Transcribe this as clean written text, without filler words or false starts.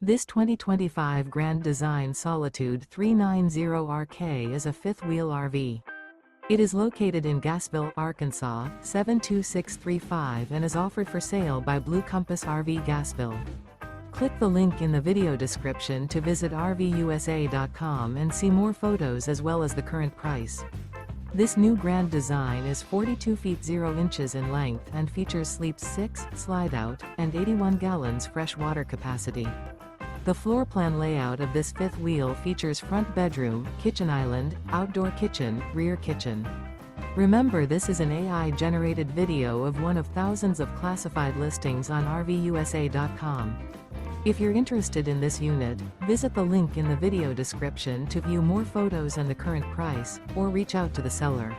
This 2025 Grand Design Solitude 390RK is a fifth-wheel RV. It is located in Gassville, Arkansas, 72635 and is offered for sale by Blue Compass RV Gassville. Click the link in the video description to visit RVUSA.com and see more photos as well as the current price. This new Grand Design is 42 feet 0 inches in length and features sleeps 6, slide-out, and 81 gallons fresh water capacity. The floor plan layout of this fifth wheel features front bedroom, kitchen island, outdoor kitchen, rear kitchen. Remember, this is an AI-generated video of one of thousands of classified listings on RVUSA.com. If you're interested in this unit, visit the link in the video description to view more photos and the current price, or reach out to the seller.